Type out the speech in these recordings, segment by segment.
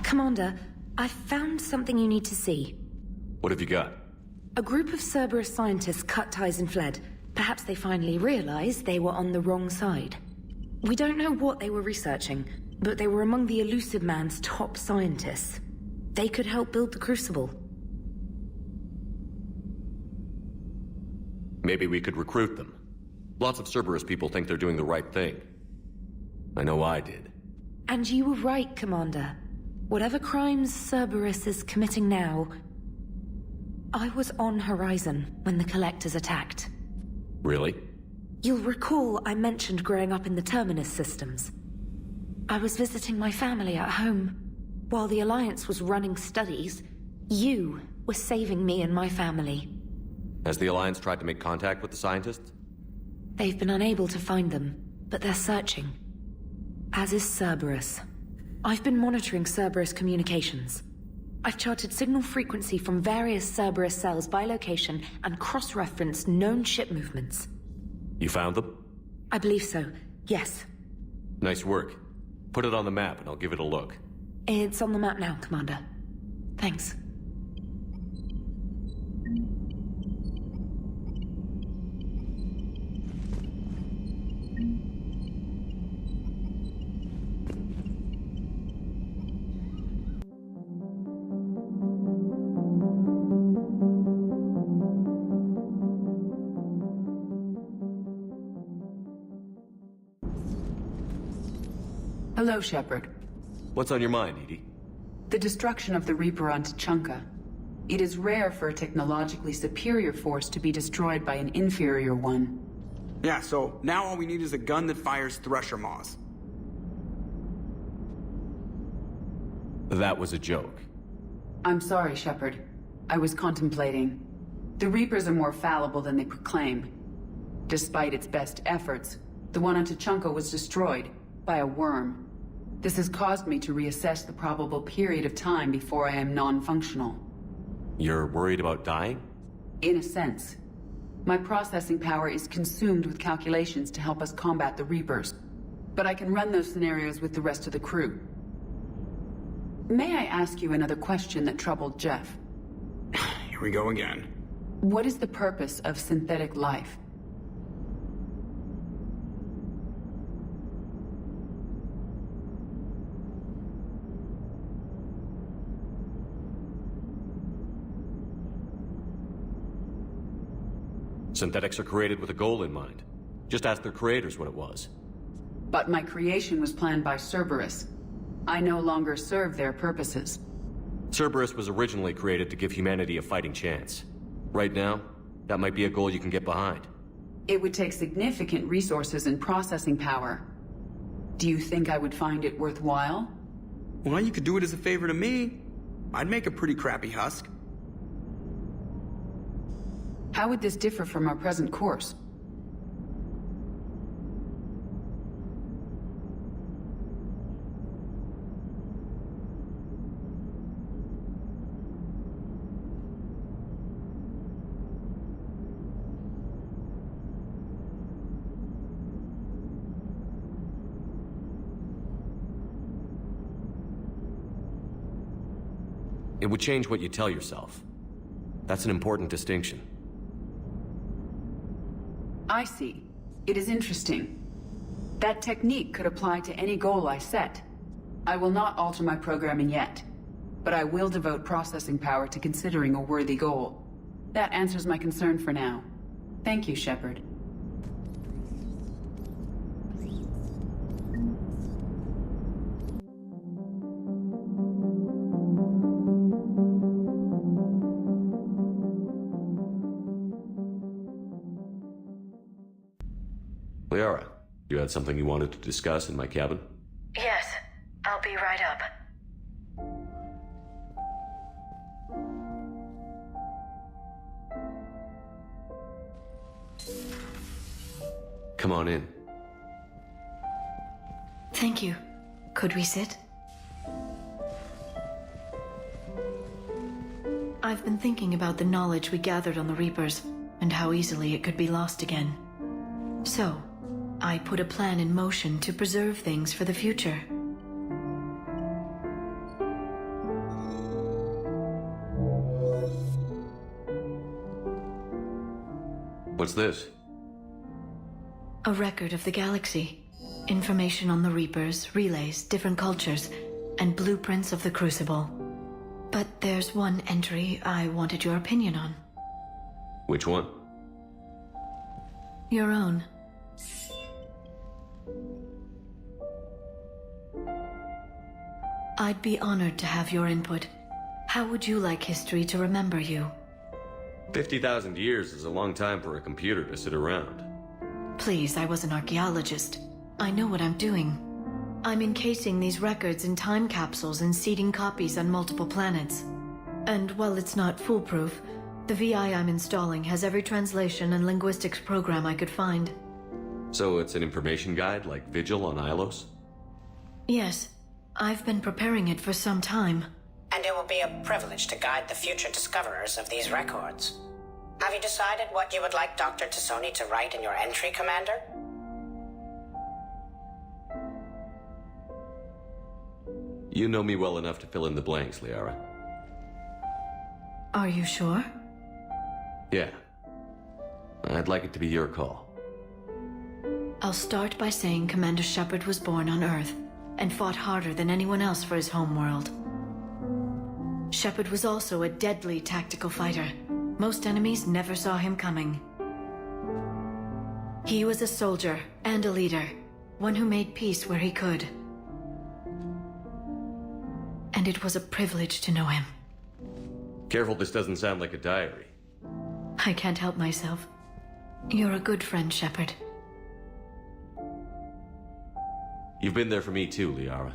Commander, I've found something you need to see. What have you got? A group of Cerberus scientists cut ties and fled. Perhaps they finally realized they were on the wrong side. We don't know what they were researching, but they were among the Elusive Man's top scientists. They could help build the Crucible. Maybe we could recruit them. Lots of Cerberus people think they're doing the right thing. I know I did. And you were right, Commander. Whatever crimes Cerberus is committing now... I was on Horizon when the Collectors attacked. Really? You'll recall I mentioned growing up in the Terminus systems. I was visiting my family at home. While the Alliance was running studies, you were saving me and my family. Has the Alliance tried to make contact with the scientists? They've been unable to find them, but they're searching. As is Cerberus. I've been monitoring Cerberus communications. I've charted signal frequency from various Cerberus cells by location and cross-referenced known ship movements. You found them? I believe so, yes. Nice work. Put it on the map and I'll give it a look. It's on the map now, Commander. Thanks. Hello, Shepard. What's on your mind, EDI? The destruction of the Reaper on Tuchanka. It is rare for a technologically superior force to be destroyed by an inferior one. Yeah, so now all we need is a gun that fires Thresher Maws. That was a joke. I'm sorry, Shepard. I was contemplating. The Reapers are more fallible than they proclaim. Despite its best efforts, the one on Tuchanka was destroyed by a worm. This has caused me to reassess the probable period of time before I am non-functional. You're worried about dying? In a sense. My processing power is consumed with calculations to help us combat the Reapers. But I can run those scenarios with the rest of the crew. May I ask you another question that troubled Jeff? Here we go again. What is the purpose of synthetic life? Synthetics are created with a goal in mind. Just ask their creators what it was. But my creation was planned by Cerberus. I no longer serve their purposes. Cerberus was originally created to give humanity a fighting chance. Right now, that might be a goal you can get behind. It would take significant resources and processing power. Do you think I would find it worthwhile? Well, you could do it as a favor to me. I'd make a pretty crappy husk. How would this differ from our present course? It would change what you tell yourself. That's an important distinction. I see. It is interesting. That technique could apply to any goal I set. I will not alter my programming yet, but I will devote processing power to considering a worthy goal. That answers my concern for now. Thank you, Shepard. Liara, you had something you wanted to discuss in my cabin? Yes, I'll be right up. Come on in. Thank you. Could we sit? I've been thinking about the knowledge we gathered on the Reapers, and how easily it could be lost again. So, I put a plan in motion to preserve things for the future. What's this? A record of the galaxy. Information on the Reapers, relays, different cultures, and blueprints of the Crucible. But there's one entry I wanted your opinion on. Which one? Your own. I'd be honored to have your input. How would you like history to remember you? 50,000 years is a long time for a computer to sit around. Please, I was an archaeologist. I know what I'm doing. I'm encasing these records in time capsules and seeding copies on multiple planets. And while it's not foolproof, the VI I'm installing has every translation and linguistics program I could find. So it's an information guide like Vigil on Ilos? Yes. I've been preparing it for some time. And it will be a privilege to guide the future discoverers of these records. Have you decided what you would like Dr. Tassoni to write in your entry, Commander? You know me well enough to fill in the blanks, Liara. Are you sure? Yeah. I'd like it to be your call. I'll start by saying Commander Shepard was born on Earth and fought harder than anyone else for his homeworld. Shepard was also a deadly tactical fighter. Most enemies never saw him coming. He was a soldier and a leader, one who made peace where he could. And it was a privilege to know him. Careful this doesn't sound like a diary. I can't help myself. You're a good friend, Shepard. You've been there for me too, Liara.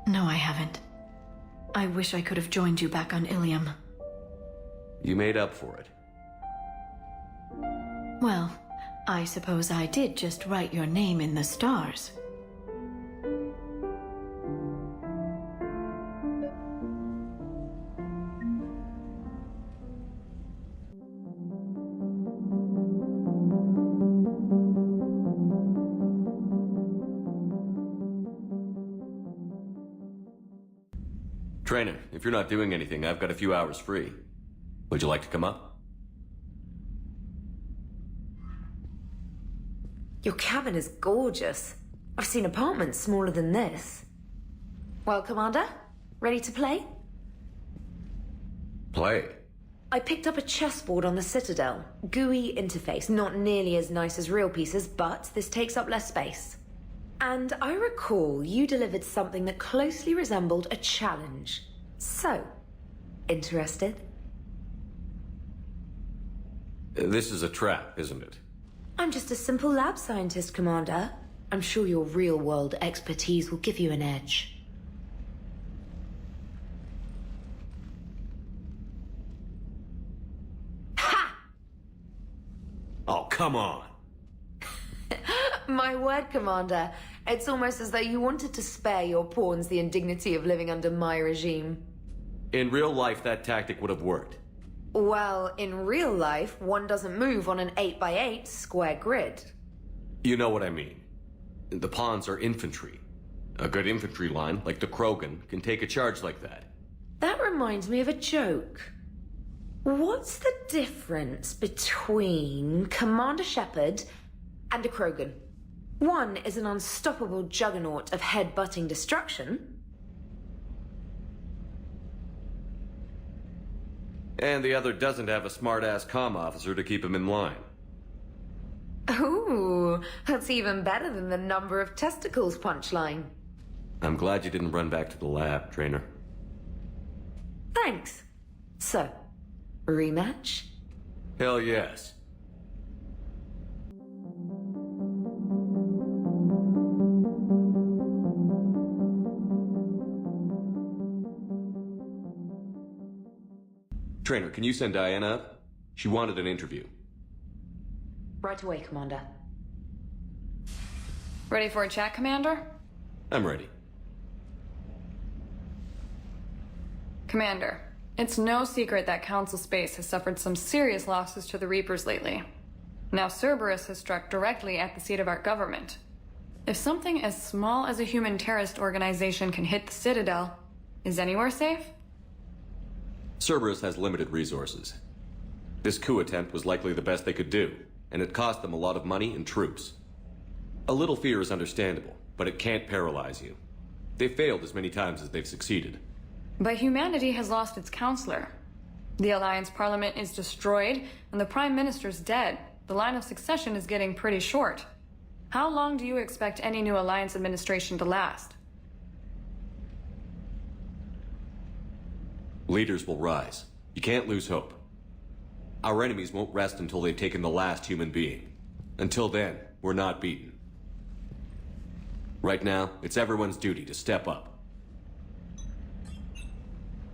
No, I haven't. I wish I could have joined you back on Ilium. You made up for it. Well, I suppose I did just write your name in the stars. Traynor, if you're not doing anything, I've got a few hours free. Would you like to come up? Your cabin is gorgeous. I've seen apartments smaller than this. Well, Commander, ready to play? Play. I picked up a chessboard on the Citadel. GUI interface, not nearly as nice as real pieces, but this takes up less space. And I recall you delivered something that closely resembled a challenge. So, interested? This is a trap, isn't it? I'm just a simple lab scientist, Commander. I'm sure your real-world expertise will give you an edge. Ha! Oh, come on! My word, Commander. It's almost as though you wanted to spare your pawns the indignity of living under my regime. In real life, that tactic would have worked. Well, in real life, one doesn't move on an 8x8 square grid. You know what I mean. The pawns are infantry. A good infantry line, like the Krogan, can take a charge like that. That reminds me of a joke. What's the difference between Commander Shepard and a Krogan? One is an unstoppable juggernaut of head-butting destruction. And the other doesn't have a smart-ass comm officer to keep him in line. Ooh, that's even better than the number of testicles punchline. I'm glad you didn't run back to the lab, Traynor. Thanks. So, rematch? Hell yes. Traynor, can you send Diana up? She wanted an interview. Right away, Commander. Ready for a chat, Commander? I'm ready. Commander, it's no secret that Council Space has suffered some serious losses to the Reapers lately. Now Cerberus has struck directly at the seat of our government. If something as small as a human terrorist organization can hit the Citadel, is anywhere safe? Cerberus has limited resources. This coup attempt was likely the best they could do, and it cost them a lot of money and troops. A little fear is understandable, but it can't paralyze you. They've failed as many times as they've succeeded. But humanity has lost its counselor. The Alliance Parliament is destroyed, and the Prime Minister's dead. The line of succession is getting pretty short. How long do you expect any new Alliance administration to last? Leaders will rise. You can't lose hope. Our enemies won't rest until they've taken the last human being. Until then, we're not beaten. Right now, it's everyone's duty to step up.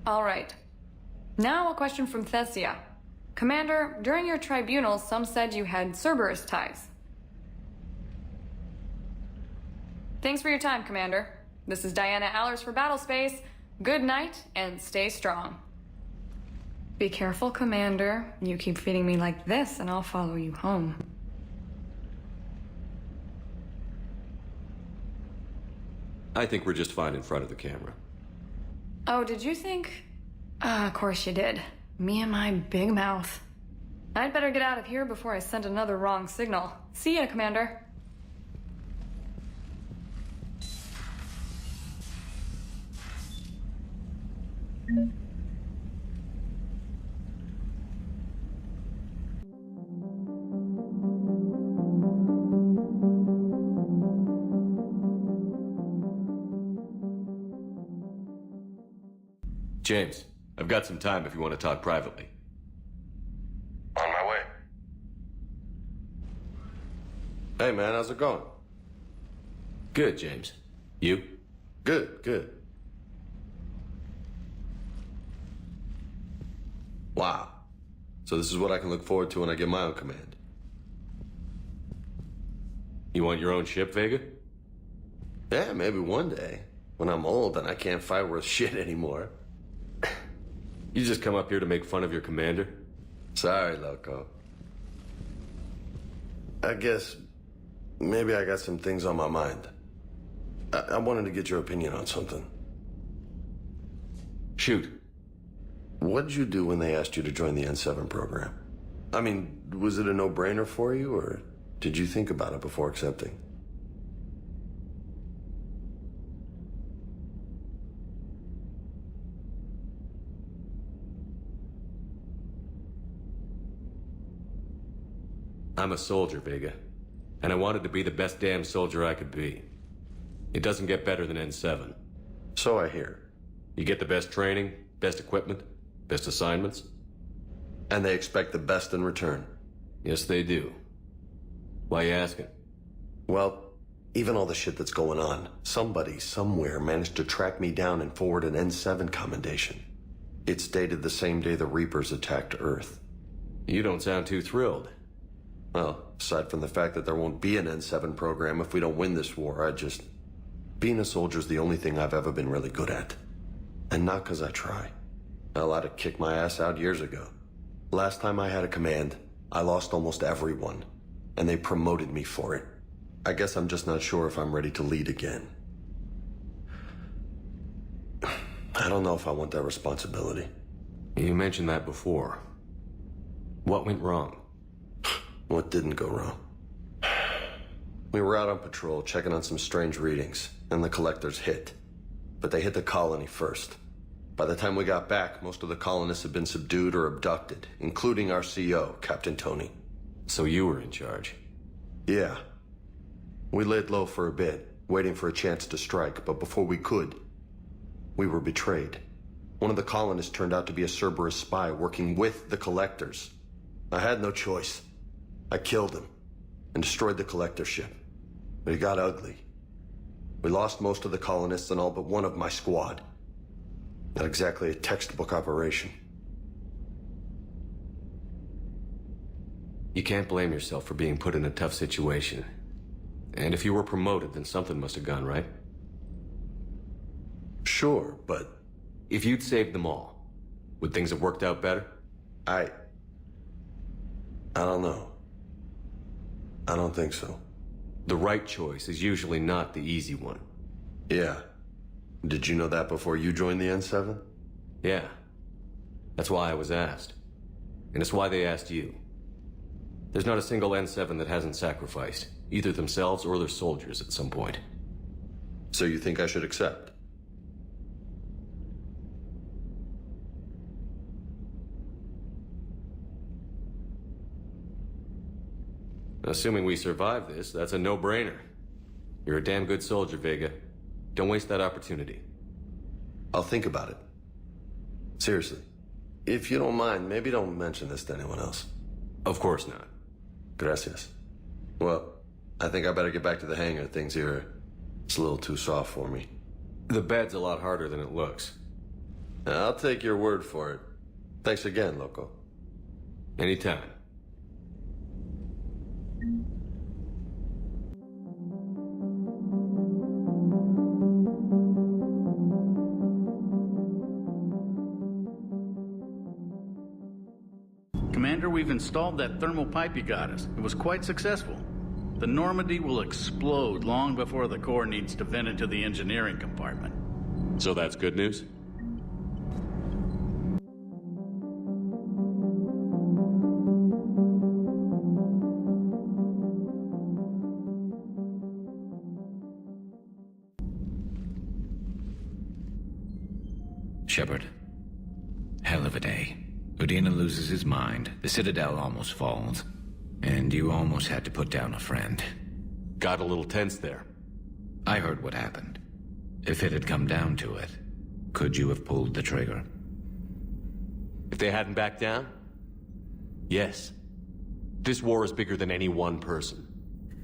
All right. Now a question from Thessia. Commander, during your tribunal, some said you had Cerberus ties. Thanks for your time, Commander. This is Diana Allers for Battlespace. Good night, and stay strong. Be careful, Commander. You keep feeding me like this, and I'll follow you home. I think we're just fine in front of the camera. Oh, did you think? Of course you did. Me and my big mouth. I'd better get out of here before I send another wrong signal. See ya, Commander. James, I've got some time if you want to talk privately. On my way. Hey man, how's it going? Good, James. You? Good. Wow. So this is what I can look forward to when I get my own command. You want your own ship, Vega? Yeah, maybe one day. When I'm old and I can't fight worth shit anymore. You just come up here to make fun of your commander? Sorry, loco. I guess maybe I got some things on my mind. I wanted to get your opinion on something. Shoot. What'd you do when they asked you to join the N7 program? I mean, was it a no-brainer for you, or did you think about it before accepting? I'm a soldier, Vega. And I wanted to be the best damn soldier I could be. It doesn't get better than N7. So I hear. You get the best training, best equipment, best assignments. And they expect the best in return. Yes, they do. Why you asking? Well, even all the shit that's going on, somebody somewhere managed to track me down and forward an N7 commendation. It's dated the same day the Reapers attacked Earth. You don't sound too thrilled. Well, aside from the fact that there won't be an N7 program if we don't win this war, being a soldier's the only thing I've ever been really good at. And not because I try. Hell, I'd have kicked my ass out years ago. Last time I had a command, I lost almost everyone. And they promoted me for it. I guess I'm just not sure if I'm ready to lead again. I don't know if I want that responsibility. You mentioned that before. What went wrong? What didn't go wrong? We were out on patrol, checking on some strange readings, and the collectors hit. But they hit the colony first. By the time we got back, most of the colonists had been subdued or abducted, including our CO, Captain Tony. So you were in charge? Yeah. We laid low for a bit, waiting for a chance to strike, but before we could, we were betrayed. One of the colonists turned out to be a Cerberus spy working with the collectors. I had no choice. I killed him and destroyed the collector ship. But it got ugly. We lost most of the colonists and all but one of my squad. Not exactly a textbook operation. You can't blame yourself for being put in a tough situation. And if you were promoted, then something must have gone right. Sure, but... If you'd saved them all, would things have worked out better? I don't know. I don't think so. The right choice is usually not the easy one. Yeah. Did you know that before you joined the N7? Yeah. That's why I was asked. and it's why they asked you. There's not a single N7 that hasn't sacrificed, either themselves or their soldiers at some point. So you think I should accept? Assuming we survive this, that's a no-brainer. You're a damn good soldier, Vega. Don't waste that opportunity. I'll think about it. Seriously. If you don't mind, maybe don't mention this to anyone else. Of course not. Gracias. Well, I think I better get back to the hangar. Things here, it's a little too soft for me. The bed's a lot harder than it looks. I'll take your word for it. Thanks again, Loco. Anytime. Commander, we've installed that thermal pipe you got us. It was quite successful. The Normandy will explode long before the core needs to vent into the engineering compartment. So that's good news? Shepard. Hell of a day. Udina loses his mind, the Citadel almost falls, and you almost had to put down a friend. Got a little tense there. I heard what happened. If it had come down to it, could you have pulled the trigger? If they hadn't backed down? Yes. This war is bigger than any one person.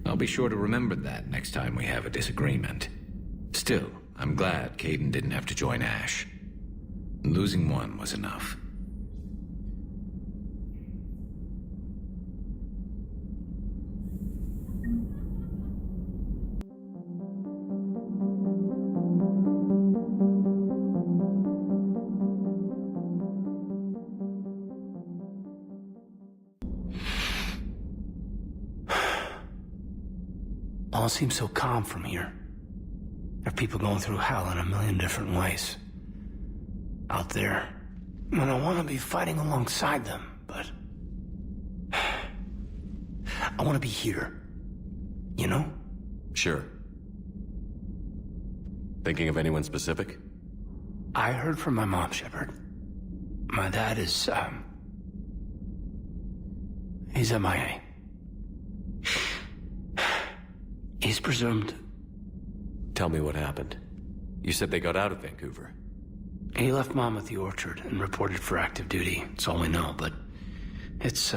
I'll be sure to remember that next time we have a disagreement. Still, I'm glad Kaidan didn't have to join Ash. Losing one was enough. All seems so calm from here. There are people going through hell in a million different ways. Out there. And I want to be fighting alongside them, but... I want to be here. You know? Sure. Thinking of anyone specific? I heard from my mom, Shepard. My dad is, he's MIA. He's presumed. Tell me what happened. You said they got out of Vancouver. He left Mom at the orchard and reported for active duty. It's all we know, but it's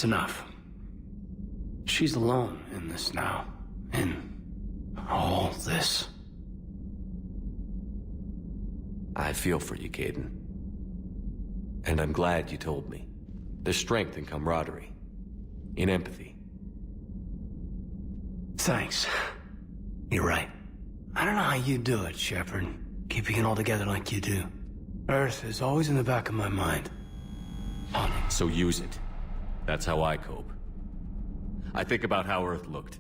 enough. She's alone in this now. In all this. I feel for you, Kaidan. And I'm glad you told me. There's strength in camaraderie. In empathy. Thanks. You're right. I don't know how you do it, Shepard. Keeping it all together like you do. Earth is always in the back of my mind. So use it. That's how I cope. I think about how Earth looked.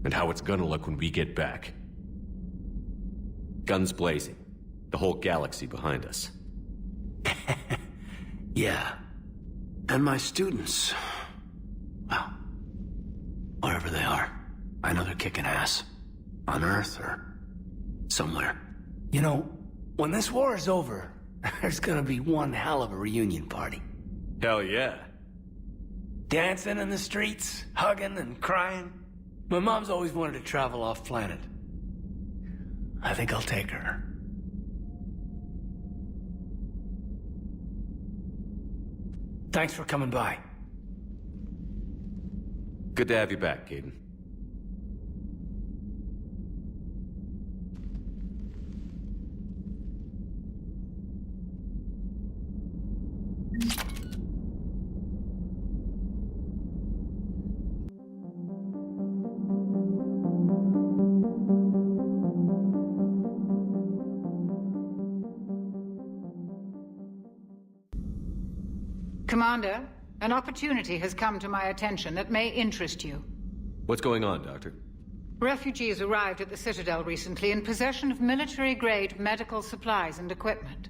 And how it's gonna look when we get back. Guns blazing. The whole galaxy behind us. Yeah. And my students. Well, wherever they are. I know they're kicking ass. On Earth or somewhere. You know, when this war is over, there's gonna be one hell of a reunion party. Hell yeah. Dancing in the streets, hugging and crying. My mom's always wanted to travel off planet. I think I'll take her. Thanks for coming by. Good to have you back, Kaidan. Commander, an opportunity has come to my attention that may interest you. What's going on, Doctor? Refugees arrived at the Citadel recently in possession of military-grade medical supplies and equipment.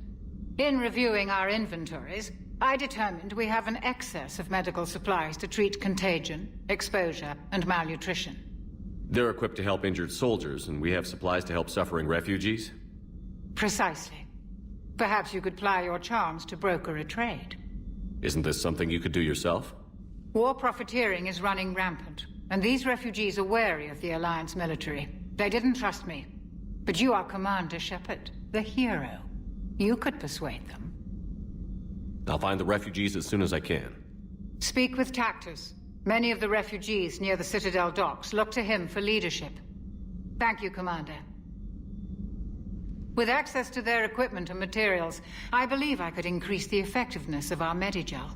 In reviewing our inventories, I determined we have an excess of medical supplies to treat contagion, exposure, and malnutrition. They're equipped to help injured soldiers, and we have supplies to help suffering refugees? Precisely. Perhaps you could ply your charms to broker a trade. Isn't this something you could do yourself? War profiteering is running rampant, and these refugees are wary of the Alliance military. They didn't trust me. But you are Commander Shepard, the hero. You could persuade them. I'll find the refugees as soon as I can. Speak with Tactus. Many of the refugees near the Citadel docks look to him for leadership. Thank you, Commander. With access to their equipment and materials, I believe I could increase the effectiveness of our Medigel.